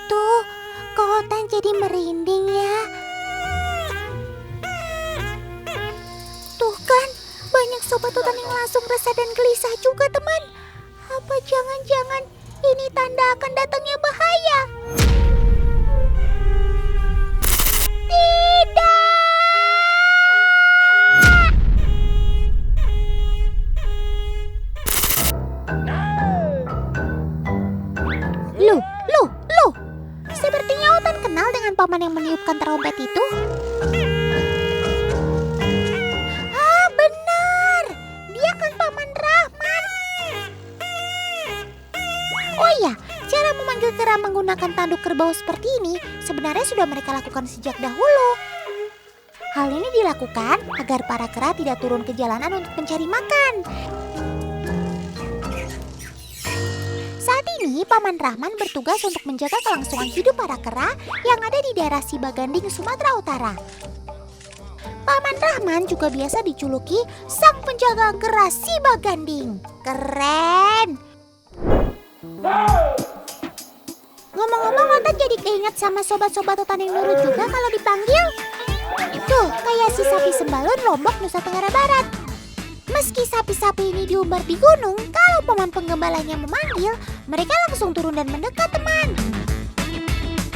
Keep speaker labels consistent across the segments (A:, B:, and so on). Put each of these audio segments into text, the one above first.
A: itu? Kok Otan jadi merinding ya? Tuh kan, banyak sobat Otan yang langsung resah dan gelisah juga teman. Apa jangan-jangan ini tanda akan datangnya bahaya? Tidak! Loh, sepertinya Otan kenal dengan paman yang meniupkan trompet itu. Ah, benar. Dia kan paman Rahman. Oh iya, cara memanggil kera menggunakan tanduk kerbau seperti ini sebenarnya sudah mereka lakukan sejak dahulu. Hal ini dilakukan agar para kera tidak turun ke jalanan untuk mencari makan. Saat ini, Paman Rahman bertugas untuk menjaga kelangsungan hidup para kera yang ada di daerah Sibaganding, Sumatera Utara. Paman Rahman juga biasa dijuluki sang penjaga kera Sibaganding. Keren! Ngomong-ngomong, Otan jadi keinget sama sobat-sobat Otan yang nurut juga kalau dipanggil. Itu kayak si sapi Sembalun, Lombok, Nusa Tenggara Barat. Meski sapi-sapi ini diumbar di gunung, kalau paman penggembalanya memanggil, mereka langsung turun dan mendekat, teman.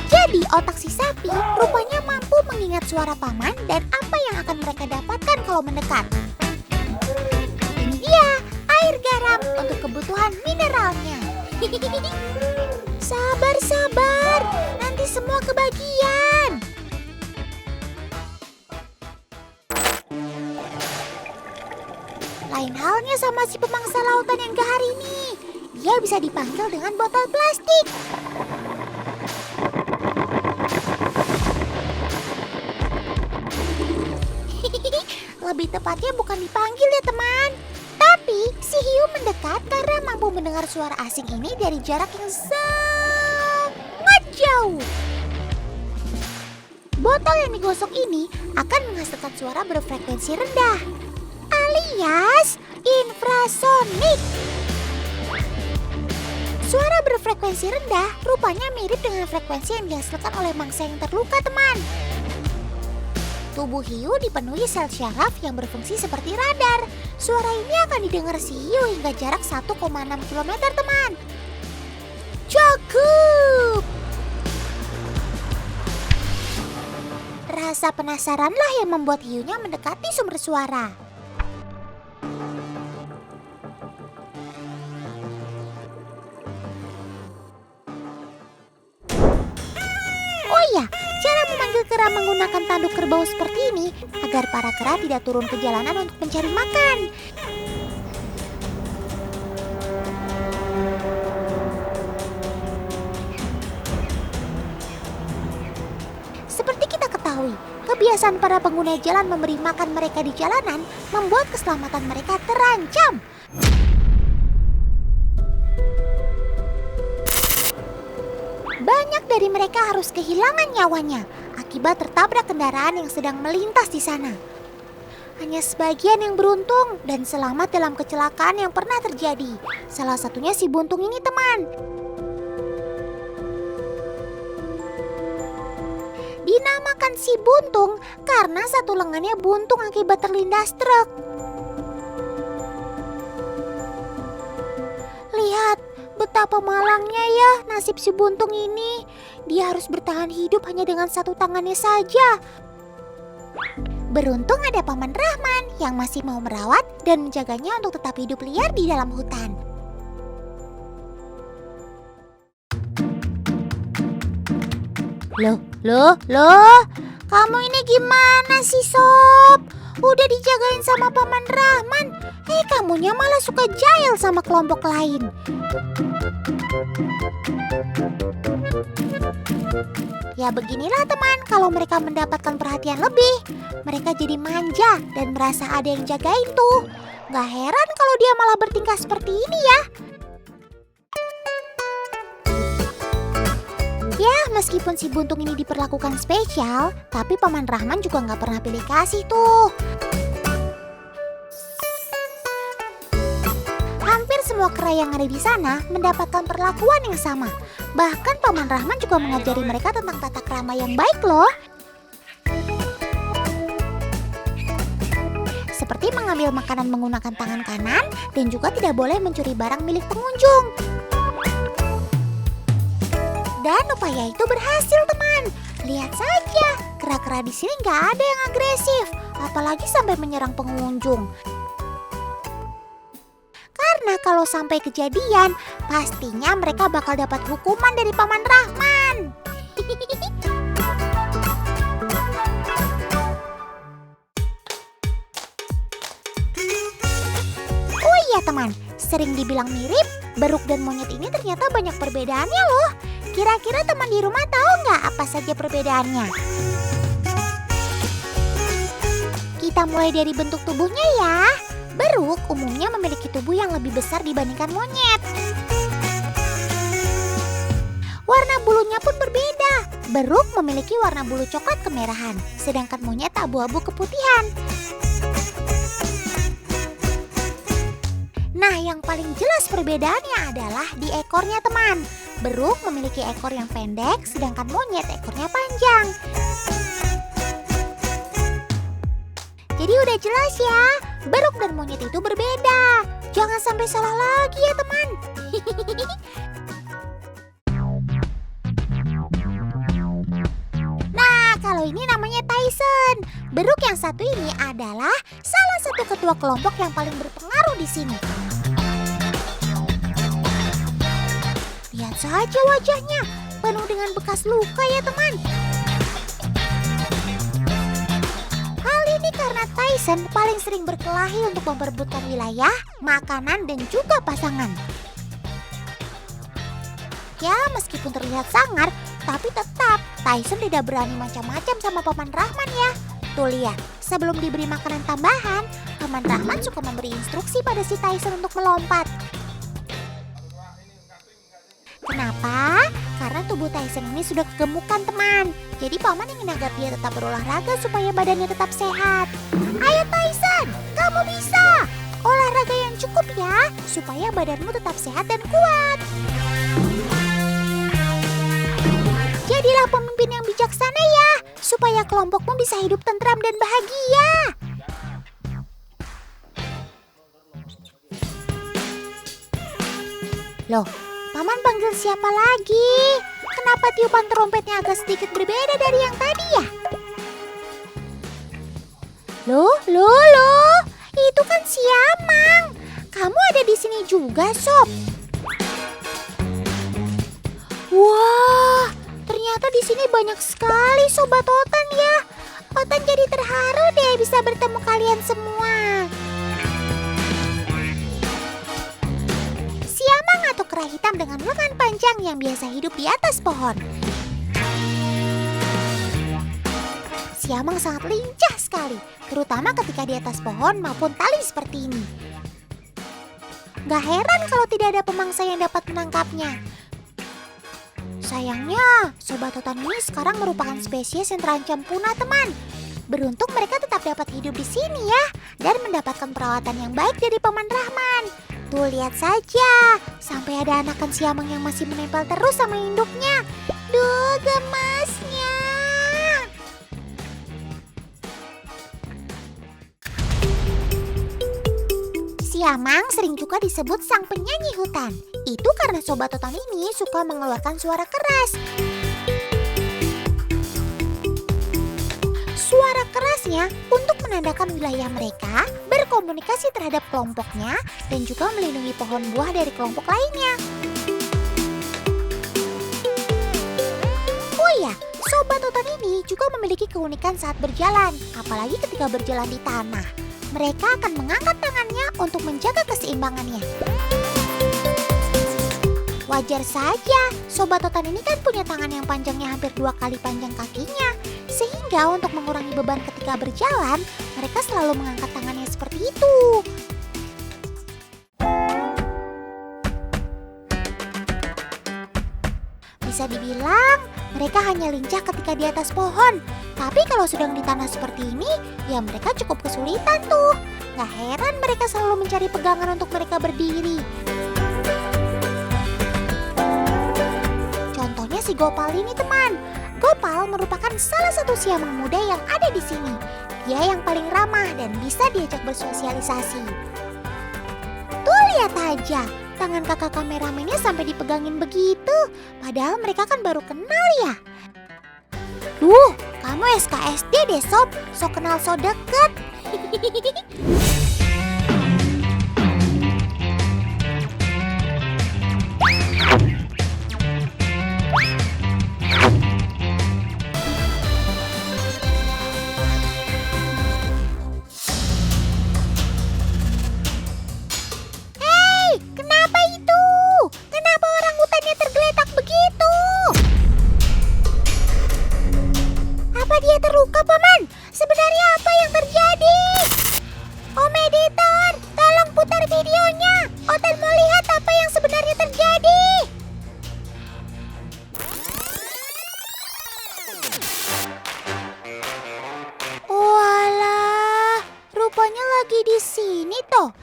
A: Jadi otak si sapi rupanya mampu mengingat suara paman dan apa yang akan mereka dapatkan kalau mendekat. Ini dia, air garam untuk kebutuhan mineralnya. Sabar, nanti semua kebagian. Lain halnya sama si pemangsa lautan yang gahar ini. Dia bisa dipanggil dengan botol plastik. Lebih tepatnya bukan dipanggil ya teman. Tapi si hiu mendekat karena mampu mendengar suara asing ini dari jarak yang sangat jauh. Botol yang digosok ini akan menghasilkan suara berfrekuensi rendah, alias infrasonik. Suara berfrekuensi rendah rupanya mirip dengan frekuensi yang dihasilkan oleh mangsa yang terluka, teman. Tubuh hiu dipenuhi sel syaraf yang berfungsi seperti radar. Suara ini akan didengar si hiu hingga jarak 1,6 km, teman. Cukup! Rasa penasaranlah yang membuat hiunya mendekati sumber suara. Oh iya, cara memanggil kera menggunakan tanduk kerbau seperti ini agar para kera tidak turun ke jalanan untuk mencari makan. Seperti kita ketahui, kebiasaan para pengguna jalan memberi makan mereka di jalanan membuat keselamatan mereka terancam. Banyak dari mereka harus kehilangan nyawanya akibat tertabrak kendaraan yang sedang melintas di sana. Hanya sebagian yang beruntung dan selamat dalam kecelakaan yang pernah terjadi. Salah satunya si buntung ini, teman. Dinamakan si buntung karena satu lengannya buntung akibat terlindas truk. Lihat betapa malangnya ya nasib si buntung ini. Dia harus bertahan hidup hanya dengan satu tangannya saja. Beruntung ada Paman Rahman yang masih mau merawat dan menjaganya untuk tetap hidup liar di dalam hutan. Loh, kamu ini gimana sih, Sob? Udah dijagain sama Paman Rahman, kamunya malah suka jahil sama kelompok lain. Ya beginilah teman, kalau mereka mendapatkan perhatian lebih, mereka jadi manja dan merasa ada yang jagain tuh. Gak heran kalau dia malah bertingkah seperti ini ya. Ya, meskipun si buntung ini diperlakukan spesial, tapi Paman Rahman juga gak pernah pilih kasih tuh. Hampir semua kera yang ada di sana mendapatkan perlakuan yang sama. Bahkan Paman Rahman juga mengajari mereka tentang tata krama yang baik loh. Seperti mengambil makanan menggunakan tangan kanan dan juga tidak boleh mencuri barang milik pengunjung. Dan upaya itu berhasil, teman. Lihat saja, kera-kera di sini nggak ada yang agresif, apalagi sampai menyerang pengunjung. Karena kalau sampai kejadian, pastinya mereka bakal dapat hukuman dari Paman Rahman. Oh iya teman, sering dibilang mirip, beruk dan monyet ini ternyata banyak perbedaannya loh. Kira-kira teman di rumah tahu nggak apa saja perbedaannya? Kita mulai dari bentuk tubuhnya ya. Beruk umumnya memiliki tubuh yang lebih besar dibandingkan monyet. Warna bulunya pun berbeda. Beruk memiliki warna bulu coklat kemerahan, sedangkan monyet abu-abu keputihan. Nah, yang paling jelas perbedaannya adalah di ekornya teman. Beruk memiliki ekor yang pendek, sedangkan monyet ekornya panjang. Jadi udah jelas ya, beruk dan monyet itu berbeda. Jangan sampai salah lagi ya teman. Nah, kalau ini namanya Tyson. Beruk yang satu ini adalah salah satu ketua kelompok yang paling berpengaruh di sini. Lihat saja wajahnya, penuh dengan bekas luka ya teman. Hal ini karena Tyson paling sering berkelahi untuk memperebutkan wilayah, makanan, dan juga pasangan. Ya, meskipun terlihat sangar, tapi tetap Tyson tidak berani macam-macam sama Paman Rahman ya. Tuh lihat, sebelum diberi makanan tambahan, Paman Rahman suka memberi instruksi pada si Tyson untuk melompat. Kenapa? Karena tubuh Tyson ini sudah kegemukan teman. Jadi Paman ingin agar dia tetap berolahraga supaya badannya tetap sehat. Ayo Tyson, kamu bisa! Olahraga yang cukup ya, supaya badanmu tetap sehat dan kuat. Jadilah pemimpin yang bijaksana ya, supaya kelompokmu bisa hidup tentram dan bahagia. Loh, Paman panggil siapa lagi? Kenapa tiupan trompetnya agak sedikit berbeda dari yang tadi ya? Loh, itu kan Siamang. Kamu ada di sini juga, Sob? Wah, ternyata di sini banyak sekali Sobat Otan ya. Otan jadi terharu deh bisa bertemu kalian semua. Siamang atau kera hitam dengan lengan panjang yang biasa hidup di atas pohon. Siamang sangat lincah sekali, terutama ketika di atas pohon maupun tali seperti ini. Gak heran kalau tidak ada pemangsa yang dapat menangkapnya. Sayangnya, Sobat Otan ini sekarang merupakan spesies yang terancam punah teman. Beruntung mereka tetap dapat hidup di sini ya, dan mendapatkan perawatan yang baik dari Paman Rahman. Tuh lihat saja, sampai ada anakan siamang yang masih menempel terus sama induknya. Duh, gemasnya. Siamang sering juga disebut sang penyanyi hutan. Itu karena Sobat Otan ini suka mengeluarkan suara keras. Suara kerasnya untuk menandakan wilayah mereka, berkomunikasi terhadap kelompoknya, dan juga melindungi pohon buah dari kelompok lainnya. Oh iya, Sobat Otan ini juga memiliki keunikan saat berjalan, apalagi ketika berjalan di tanah. Mereka akan mengangkat tangannya untuk menjaga keseimbangannya. Wajar saja, Sobat Otan ini kan punya tangan yang panjangnya hampir 2 kali panjang kakinya. Sehingga untuk mengurangi beban ketika berjalan, mereka selalu mengangkat tangannya seperti itu. Bisa dibilang, mereka hanya lincah ketika di atas pohon. Tapi kalau sedang di tanah seperti ini, ya mereka cukup kesulitan tuh. Gak heran mereka selalu mencari pegangan untuk mereka berdiri. si Gopal ini, teman. Gopal merupakan salah satu siamang muda yang ada di sini. Dia yang paling ramah dan bisa diajak bersosialisasi. Tuh, lihat aja, tangan kakak kameramennya sampai dipegangin begitu. Padahal mereka kan baru kenal ya. Duh, kamu SKSD deh sob, so kenal so deket. Dia terluka, Paman. Sebenarnya apa yang terjadi? Om editor, tolong putar videonya. Otan mau lihat apa yang sebenarnya terjadi. Walah, rupanya lagi di sini toh.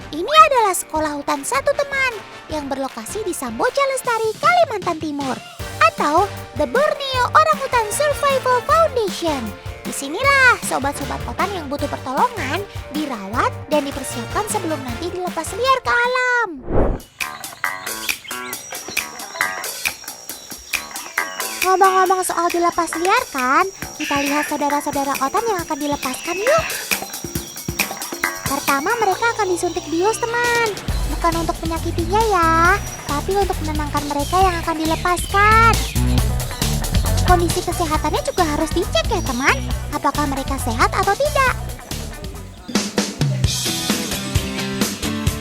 A: Ini adalah sekolah hutan 1, teman, yang berlokasi di Samboja Lestari, Kalimantan Timur, atau The Borneo Orangutan Survival Foundation. Disinilah sobat-sobat otan yang butuh pertolongan dirawat dan dipersiapkan sebelum nanti dilepas liar ke alam. Ngomong-ngomong soal dilepas liarkan, kita lihat saudara-saudara otan yang akan dilepaskan yuk. Pertama, mereka akan disuntik bius, teman. Bukan untuk menyakitinya ya, tapi untuk menenangkan mereka yang akan dilepaskan. Kondisi kesehatannya juga harus dicek ya, teman. Apakah mereka sehat atau tidak?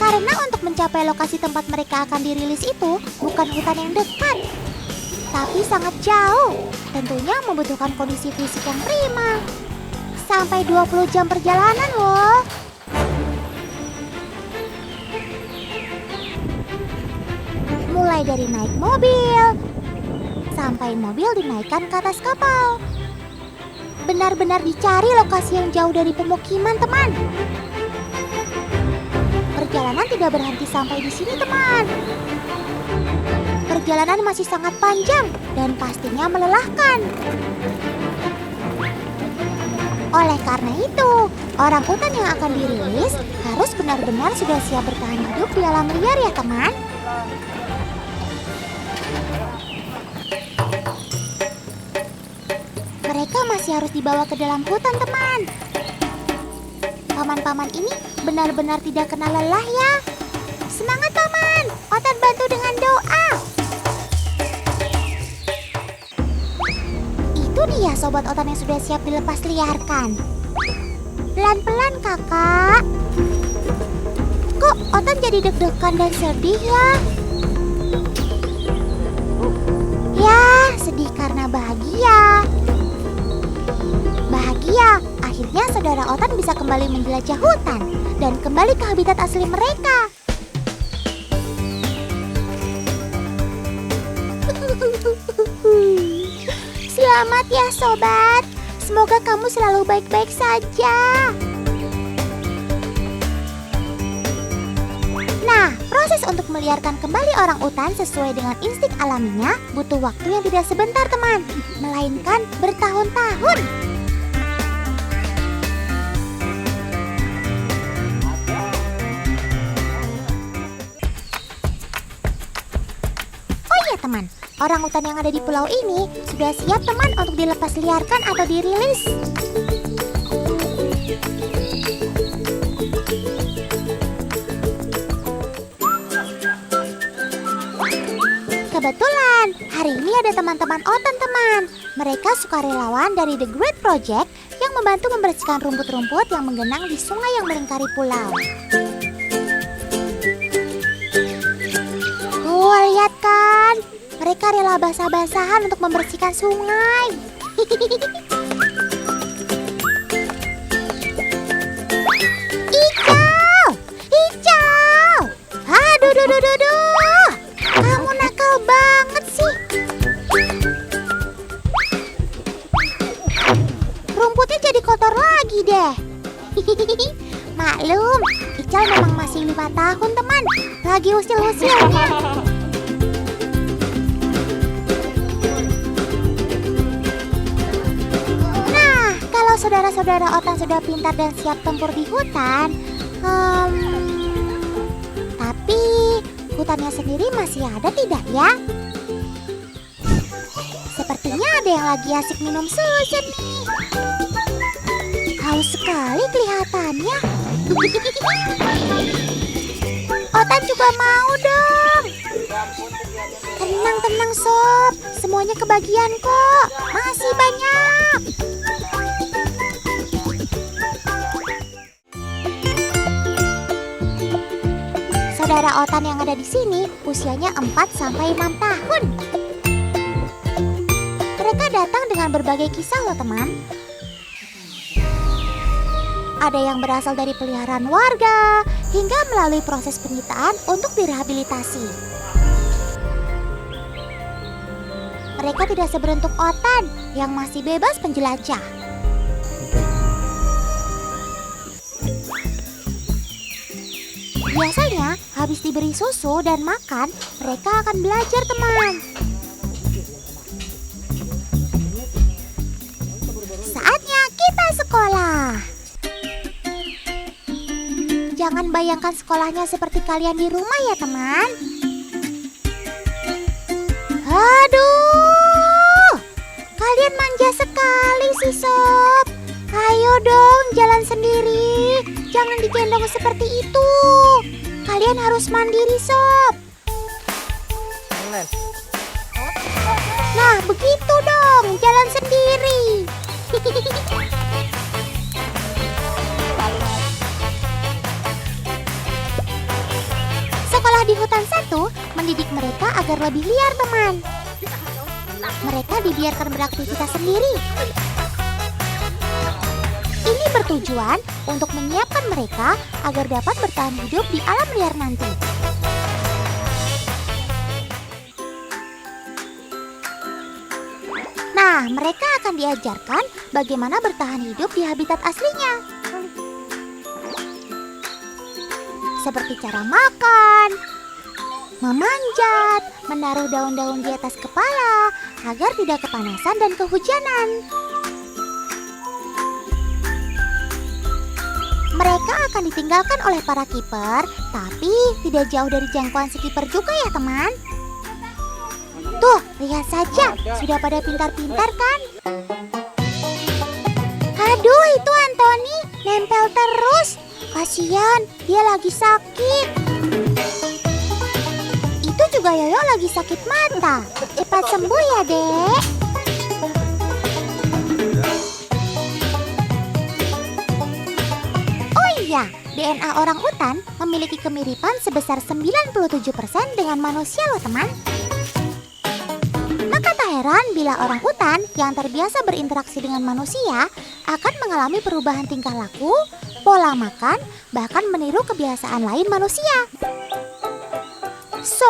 A: Karena untuk mencapai lokasi tempat mereka akan dirilis itu bukan hutan yang dekat, tapi sangat jauh. Tentunya membutuhkan kondisi fisik yang prima. Sampai 20 jam perjalanan loh. Mulai dari naik mobil, sampai mobil dinaikkan ke atas kapal. Benar-benar dicari lokasi yang jauh dari pemukiman, teman. Perjalanan tidak berhenti sampai di sini, teman. Perjalanan masih sangat panjang dan pastinya melelahkan. Oleh karena itu, orang hutan yang akan dirilis harus benar-benar sudah siap bertahan hidup di alam liar ya, teman. Mereka masih harus dibawa ke dalam hutan, teman. Paman-paman ini benar-benar tidak kenal lelah ya. Semangat, Paman. Otan bantu dengan doa. Itu dia sobat otan yang sudah siap dilepas liarkan. Pelan-pelan, kakak. Kok otan jadi deg-degan dan sedih ya? Ya, sedih karena bahagia. Bahagia, akhirnya saudara otan bisa kembali menjelajah hutan dan kembali ke habitat asli mereka. Selamat ya sobat, semoga kamu selalu baik-baik saja. Nah, proses untuk meliarkan kembali orang utan sesuai dengan insting alaminya butuh waktu yang tidak sebentar, teman, melainkan bertahun-tahun. Teman, orang utan yang ada di pulau ini sudah siap, teman, untuk dilepas liarkan atau dirilis. Kebetulan hari ini ada teman-teman otan, teman. Mereka sukarelawan dari The Great Project yang membantu membersihkan rumput-rumput yang menggenang di sungai yang melingkari pulau. Lihat kan, mereka rela basah-basahan untuk membersihkan sungai. Hijau, hijau. Aduh, duh, duh, duh, duh. Kamu nakal banget sih. Rumputnya jadi kotor lagi deh. Maklum, Ical memang masih 5 tahun, teman. Lagi usil-usilnya. saudara-saudara otan sudah pintar dan siap tempur di hutan, tapi hutannya sendiri masih ada tidak ya? Sepertinya ada yang lagi asik minum susu nih. Haus sekali kelihatannya. Otan juga mau dong. Tenang sob, semuanya kebagian kok. Masih banyak. Saudara otan yang ada di sini usianya 4-6 tahun. Mereka datang dengan berbagai kisah loh teman. Ada yang berasal dari peliharaan warga hingga melalui proses penyitaan untuk direhabilitasi. Mereka tidak seberuntung otan yang masih bebas penjelajah. Biasanya habis diberi susu dan makan, mereka akan belajar teman. Saatnya kita sekolah. Jangan bayangkan sekolahnya seperti kalian di rumah ya teman. Aduh, kalian manja sekali sih sob. Ayo dong jalan sendiri, jangan digendong seperti itu. Kalian harus mandiri sob. Nah begitu dong, jalan sendiri. Sekolah di hutan 1 mendidik mereka agar lebih liar teman. Mereka dibiarkan beraktivitas sendiri. Ini bertujuan untuk menyiapkan mereka agar dapat bertahan hidup di alam liar nanti. Nah, mereka akan diajarkan bagaimana bertahan hidup di habitat aslinya. Seperti cara makan, memanjat, menaruh daun-daun di atas kepala agar tidak kepanasan dan kehujanan. Mereka akan ditinggalkan oleh para kiper, tapi tidak jauh dari jangkauan si kiper juga ya teman. Tuh, lihat saja, sudah pada pintar-pintar kan? Aduh, itu Anthony nempel terus. Kasian, dia lagi sakit. Itu juga Yoyo lagi sakit mata. Cepat sembuh ya, Dek. Oh iya, DNA orang hutan memiliki kemiripan sebesar 97% dengan manusia loh, teman. Maka tak heran bila orang hutan yang terbiasa berinteraksi dengan manusia akan mengalami perubahan tingkah laku, pola makan, bahkan meniru kebiasaan lain manusia. So,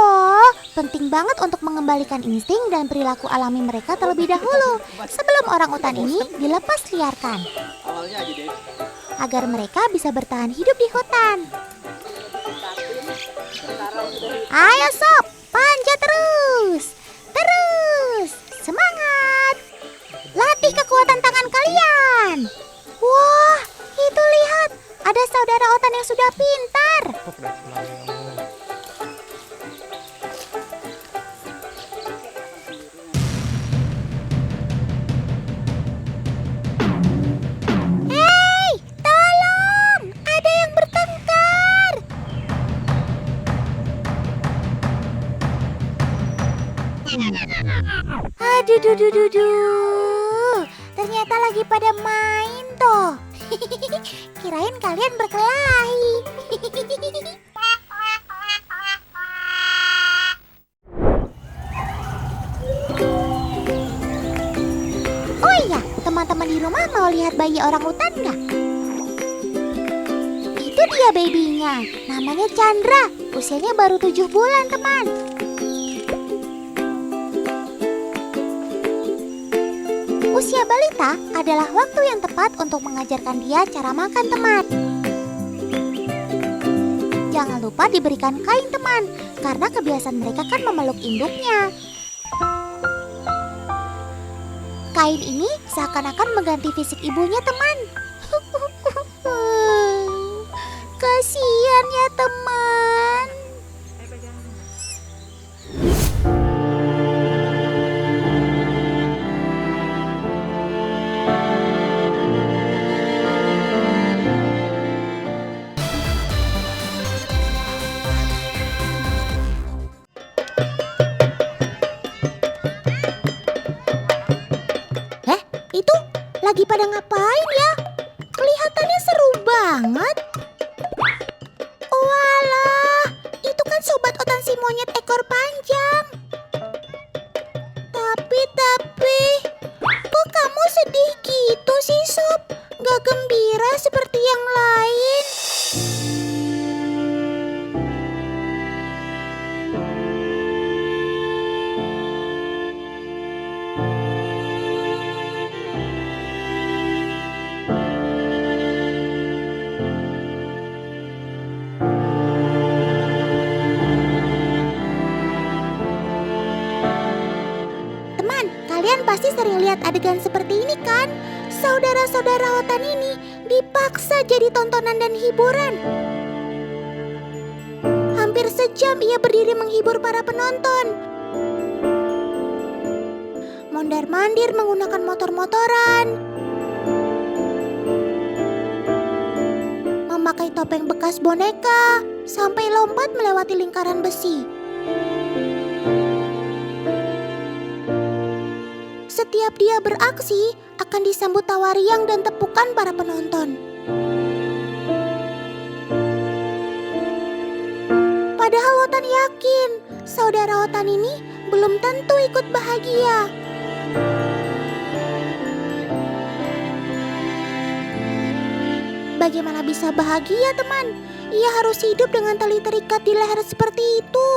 A: penting banget untuk mengembalikan insting dan perilaku alami mereka terlebih dahulu sebelum orang hutan ini dilepas liarkan. Agar mereka bisa bertahan hidup di hutan. Ayo sob, panjat terus. Terus, semangat. Latih kekuatan tangan kalian. Wah, itu lihat, ada saudara otan yang sudah pintar. Hei, tolong, ada yang bertengkar. Aduh, ternyata lagi pada main toh. Kirain kalian berkelahi. Oh iya, teman-teman di rumah mau lihat bayi orang hutan nggak? Itu dia babynya, namanya Chandra. Usianya baru 7 bulan teman. Usia balita adalah waktu yang tepat untuk mengajarkan dia cara makan teman. Jangan lupa diberikan kain teman, karena kebiasaan mereka kan memeluk induknya. Kain ini seakan-akan mengganti fisik ibunya, teman. Kasihan ya, teman. Itu lagi pada ngapain ya? Kelihatannya seru banget. Walah, itu kan sobat otan si monyet ekor panjang. Tapi, kok kamu sedih gitu sih, Sob? Gak gembira seperti yang lain. Kalian pasti sering lihat adegan seperti ini kan? Saudara-saudara otan ini dipaksa jadi tontonan dan hiburan. Hampir sejam ia berdiri menghibur para penonton. Mondar-mandir menggunakan motor-motoran. Memakai topeng bekas boneka sampai lompat melewati lingkaran besi. Setiap dia beraksi akan disambut tawa riang dan tepukan para penonton. Padahal Otan yakin saudara Otan ini belum tentu ikut bahagia. Bagaimana bisa bahagia, teman? Ia harus hidup dengan tali terikat di leher seperti itu.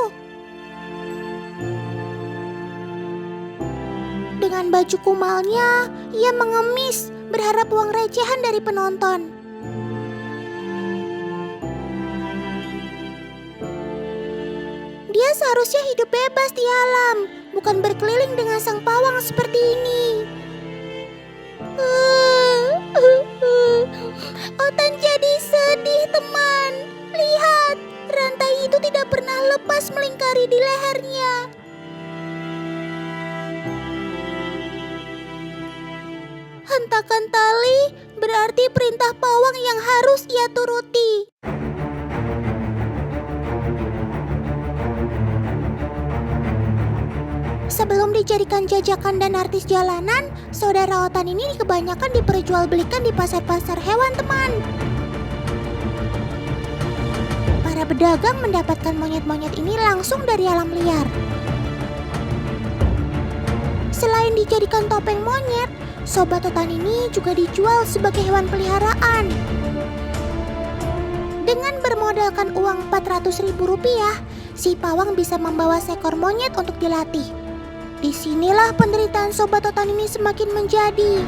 A: Dengan baju kumalnya, ia mengemis berharap uang recehan dari penonton. Dia seharusnya hidup bebas di alam, bukan berkeliling dengan sang pawang seperti ini. Otan jadi sedih, teman. Lihat, rantai itu tidak pernah lepas melingkari di lehernya. Hentakan tali berarti perintah pawang yang harus ia turuti. Sebelum dijadikan jajakan dan artis jalanan, saudara Otan ini kebanyakan diperjualbelikan di pasar-pasar hewan, teman. Para pedagang mendapatkan monyet-monyet ini langsung dari alam liar. Selain dijadikan topeng monyet, sobat Otan ini juga dijual sebagai hewan peliharaan. Dengan bermodalkan uang Rp400.000, si pawang bisa membawa seekor monyet untuk dilatih. Disinilah penderitaan sobat Otan ini semakin menjadi.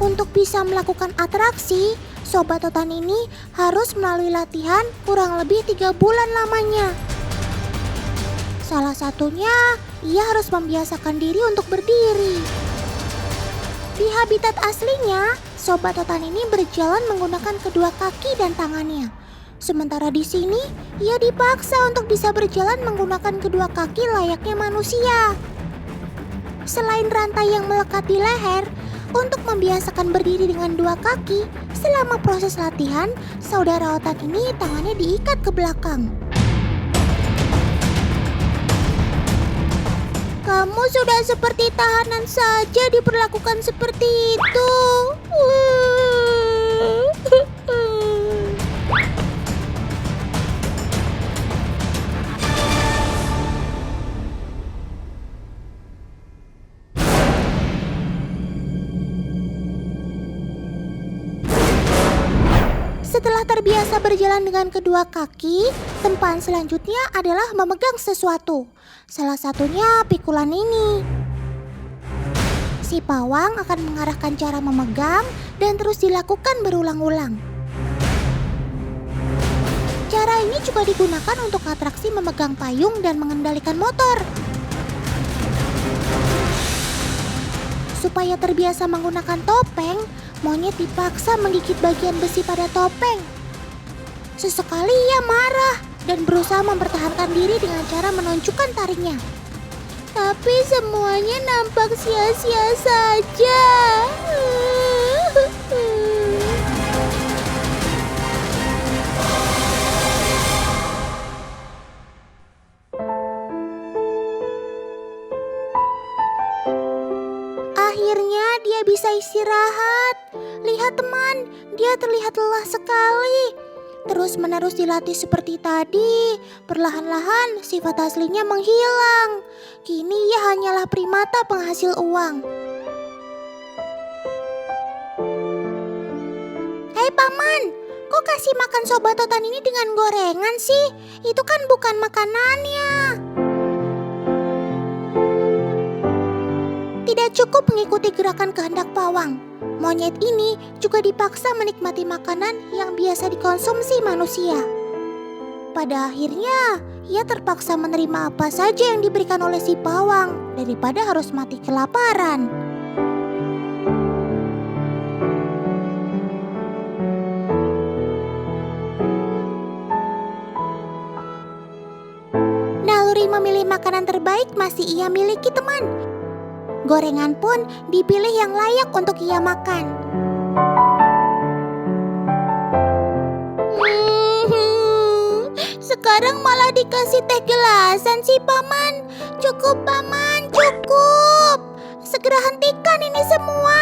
A: Untuk bisa melakukan atraksi, sobat Otan ini harus melalui latihan kurang lebih 3 bulan lamanya. Salah satunya, ia harus membiasakan diri untuk berdiri. Di habitat aslinya, sobat Otan ini berjalan menggunakan kedua kaki dan tangannya. Sementara di sini, ia dipaksa untuk bisa berjalan menggunakan kedua kaki layaknya manusia. Selain rantai yang melekat di leher, untuk membiasakan berdiri dengan dua kaki, selama proses latihan, saudara Otan ini tangannya diikat ke belakang. Kamu sudah seperti tahanan saja diperlakukan seperti itu. Setelah terbiasa berjalan dengan kedua kaki, tempaan selanjutnya adalah memegang sesuatu. Salah satunya pikulan ini. Si pawang akan mengarahkan cara memegang dan terus dilakukan berulang-ulang. Cara ini juga digunakan untuk atraksi memegang payung dan mengendalikan motor. Supaya terbiasa menggunakan topeng, monyet dipaksa menggigit bagian besi pada topeng. Sesekali ia marah dan berusaha mempertahankan diri dengan cara menunjukkan taringnya. Tapi semuanya nampak sia-sia saja. Akhirnya dia bisa istirahat. Lihat teman, dia terlihat lelah sekali. Terus-menerus dilatih seperti tadi, perlahan-lahan sifat aslinya menghilang. Kini ia hanyalah primata penghasil uang. Hei paman, kok kasih makan sobatotan ini dengan gorengan sih? Itu kan bukan makanannya. Tidak cukup mengikuti gerakan kehendak pawang. Monyet ini juga dipaksa menikmati makanan yang biasa dikonsumsi manusia. Pada akhirnya, ia terpaksa menerima apa saja yang diberikan oleh si pawang daripada harus mati kelaparan. Naluri memilih makanan terbaik masih ia miliki teman. Gorengan pun dipilih yang layak untuk ia makan. Sekarang malah dikasih teh gelasan sih paman. Cukup paman, cukup. Segera hentikan ini semua.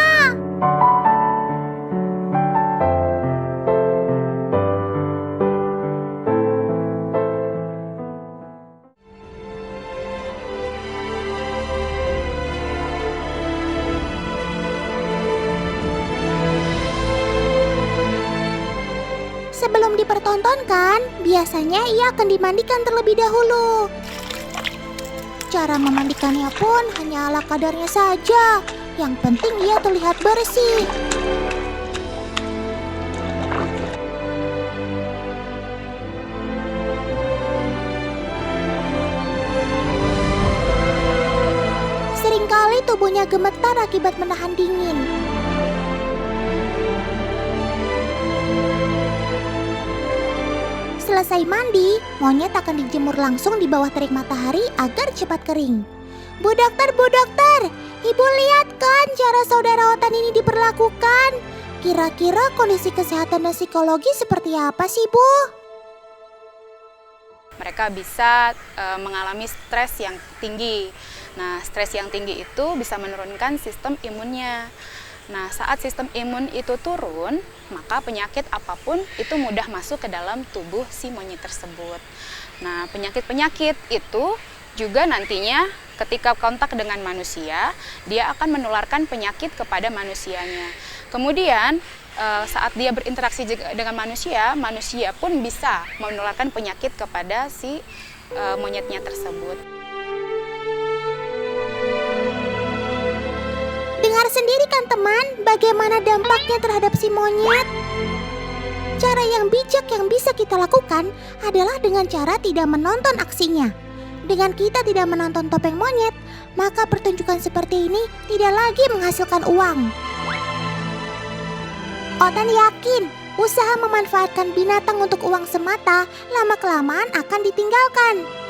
A: Sebelum dipertontonkan, biasanya ia akan dimandikan terlebih dahulu. Cara memandikannya pun hanya ala kadarnya saja. Yang penting ia terlihat bersih. Seringkali tubuhnya gemetar akibat menahan dingin. Selesai mandi, monyet akan dijemur langsung di bawah terik matahari agar cepat kering. Bu dokter, ibu lihat kan cara saudara Otan ini diperlakukan? Kira-kira kondisi kesehatan dan psikologi seperti apa sih, Bu?
B: Mereka bisa mengalami stres yang tinggi. Nah, stres yang tinggi itu bisa menurunkan sistem imunnya. Nah, saat sistem imun itu turun, maka penyakit apapun itu mudah masuk ke dalam tubuh si monyet tersebut. Nah, penyakit-penyakit itu juga nantinya ketika kontak dengan manusia, dia akan menularkan penyakit kepada manusianya. Kemudian, saat dia berinteraksi dengan manusia, manusia pun bisa menularkan penyakit kepada si monyetnya tersebut.
A: Dengar sendiri kan teman, bagaimana dampaknya terhadap si monyet? Cara yang bijak yang bisa kita lakukan adalah dengan cara tidak menonton aksinya. Dengan kita tidak menonton topeng monyet, maka pertunjukan seperti ini tidak lagi menghasilkan uang. Otan yakin, usaha memanfaatkan binatang untuk uang semata lama-kelamaan akan ditinggalkan.